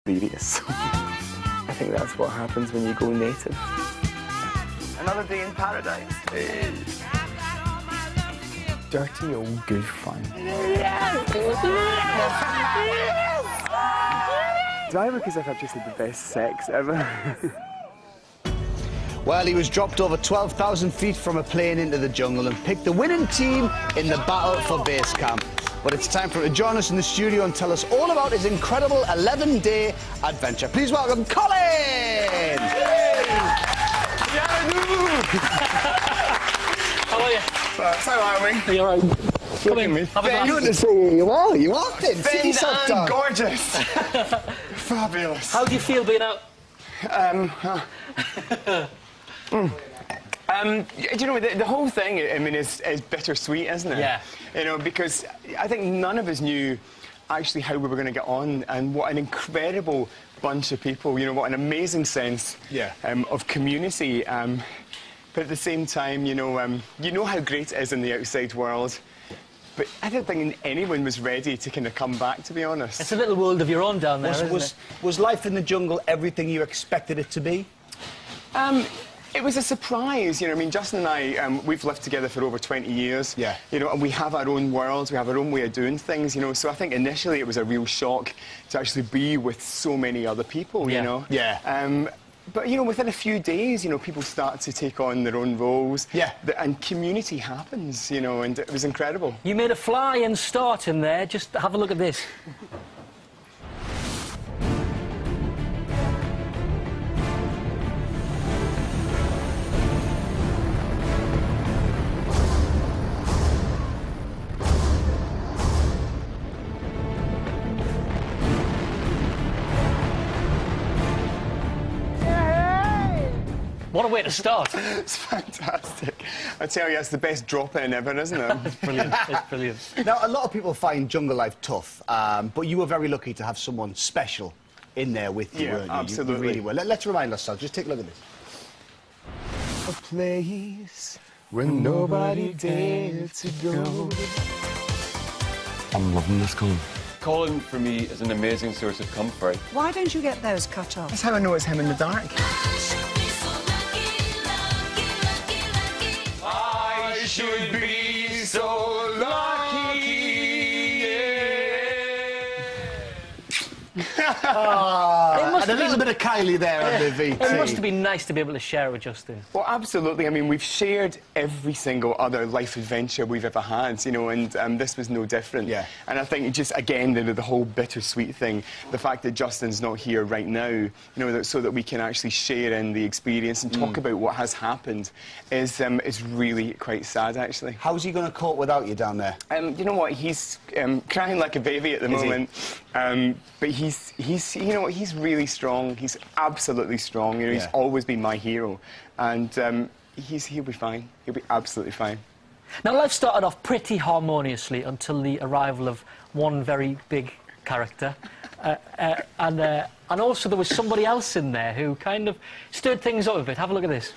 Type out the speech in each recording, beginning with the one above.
hilarious. I think that's what happens when you go native. Another day in paradise. Hey. Dirty old good fun. Do I look as if I've just had the best sex ever? Well, he was dropped over 12,000 feet from a plane into the jungle and picked the winning team in the battle for base camp. But it's time for him to join us in the studio and tell us all about his incredible 11-day adventure. Please welcome Colin! How are you? How are we? Are you all right? Come in. Have a glass. Good to see you. You are. You are thin. Sit yourself down. Gorgeous. Fabulous. How do you feel being out? Do you know, the whole thing, I mean, is bittersweet, isn't it? Yeah. You know, because I think none of us knew actually how we were going to get on, and what an incredible bunch of people, you know, what an amazing sense of community. But at the same time, you know how great it is in the outside world. But I don't think anyone was ready to kind of come back, to be honest. It's a little world of your own down there, isn't it? Was life in the jungle everything you expected it to be? It was a surprise, you know. I mean, Justin and I, we've lived together for over 20 years. Yeah. You know, and we have our own worlds, we have our own way of doing things, you know. So I think initially it was a real shock to actually be with so many other people, you know. Yeah. But, you know, within a few days, you know, people start to take on their own roles. Yeah. And community happens, you know, and it was incredible. You made a flying start in there. Just have a look at this. What a way to start. It's fantastic. I tell you, it's the best drop-in ever, isn't it? It's brilliant. It's brilliant. Now, a lot of people find jungle life tough, but you were very lucky to have someone special in there with you, weren't you? Absolutely. You really were. Let's remind ourselves. Just take a look at this. A place where nobody dared to go. I'm loving this, Colin. Colin, for me, is an amazing source of comfort. Why don't you get those cut off? That's how I know it's him in the dark. I should be so lucky, And a little bit of Kylie there on the VT. It must have been nice to be able to share it with Justin. Well, absolutely. I mean, we've shared every single other life adventure we've ever had, you know, and this was no different. Yeah. And I think just, again, the whole bittersweet thing, the fact that Justin's not here right now, you know, so that we can actually share in the experience and talk about what has happened is really quite sad, actually. How's he going to cope without you down there? You know what? He's crying like a baby at the moment. But he's you know what? He's really strong. He's absolutely strong. You know, he's always been my hero, and he'll be fine. He'll be absolutely fine. Now, life started off pretty harmoniously until the arrival of one very big character. And also there was somebody else in there who kind of stirred things up a bit. Have a look at this.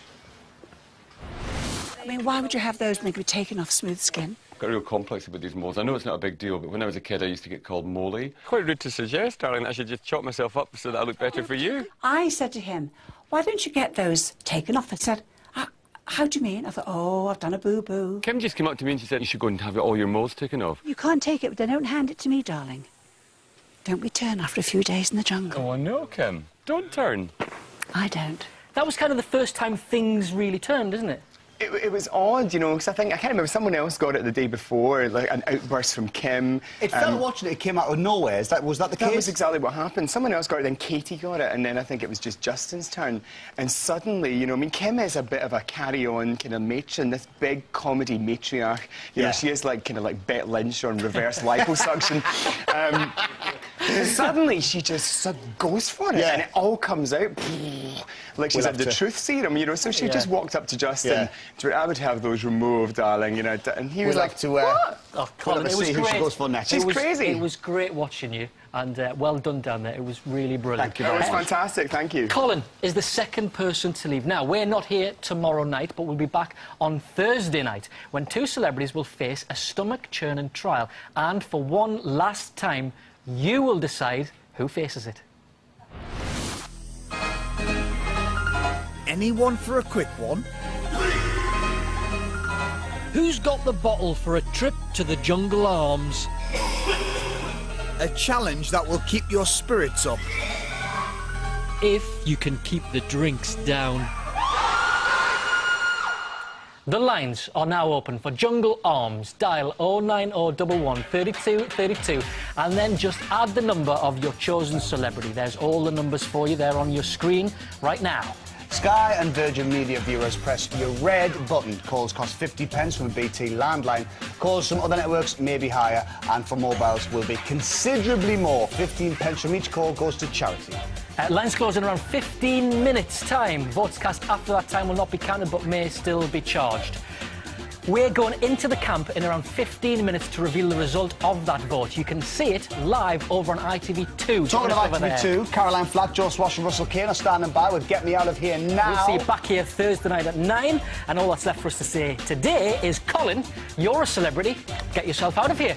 I mean, why would you have those maybe taken off smooth skin? I've got a real complex about these moles. I know it's not a big deal, but when I was a kid, I used to get called Moley. Quite rude to suggest, darling, that I should just chop myself up so that I look better for you. I said to him, why don't you get those taken off? I said, how do you mean? I thought, oh, I've done a boo-boo. Kim just came up to me and she said, you should go and have all your moles taken off. You can't take it, but don't hand it to me, darling. Don't return after a few days in the jungle. Oh, I know, Kim. Don't turn. I don't. That was kind of the first time things really turned, isn't it? It was odd, you know, because I can't remember, someone else got it the day before, like an outburst from Kim. It felt watching it came out of nowhere. Was that the case? That was exactly what happened. Someone else got it, then Katie got it, and then I think it was just Justin's turn. And suddenly, you know, I mean, Kim is a bit of a carry-on kind of matron, this big comedy matriarch. You know, she is like kind of like Bet Lynch on reverse liposuction. Suddenly, she just goes for it, and it all comes out like she's had the truth serum, you know. So she just walked up to Justin. I would have those removed, darling, you know. And he was like, what? Oh, Colin, it was who she goes for next. She's crazy. It was great watching you, and well done down there. It was really brilliant. Thank you very much. It was fantastic, thank you. Colin is the second person to leave. Now, we're not here tomorrow night, but we'll be back on Thursday night, when two celebrities will face a stomach-churning trial. And for one last time, you will decide who faces it. Anyone for a quick one? Who's got the bottle for a trip to the Jungle Arms? A challenge that will keep your spirits up. If you can keep the drinks down. The lines are now open for Jungle Arms. Dial 09011 32 32 and then just add the number of your chosen celebrity. There's all the numbers for you there on your screen right now. Sky and Virgin Media viewers, press your red button. Calls cost 50 pence from a BT landline. Calls from other networks may be higher, and for mobiles will be considerably more. 15 pence from each call goes to charity. Lines close in around 15 minutes' time. Votes cast after that time will not be counted but may still be charged. We're going into the camp in around 15 minutes to reveal the result of that vote. You can see it live over on ITV2. Talking of ITV2, Caroline Flack, Joe Swash and Russell Kane are standing by with Get Me Out of Here Now. We'll see you back here Thursday night at 9, and all that's left for us to say today is, Colin, you're a celebrity. Get yourself out of here.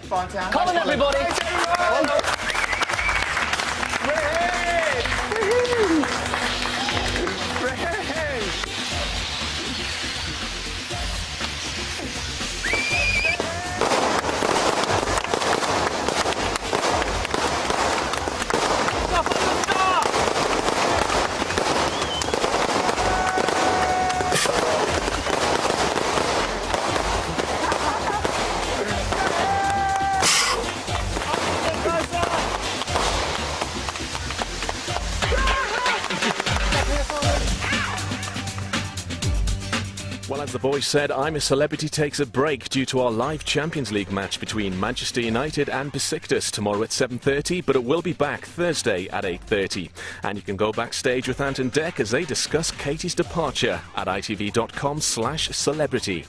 Colin, everybody. Well, as the voice said, I'm a Celebrity takes a break due to our live Champions League match between Manchester United and Besiktas tomorrow at 7:30, but it will be back Thursday at 8:30. And you can go backstage with Ant and Dec as they discuss Katie's departure at itv.com/celebrity.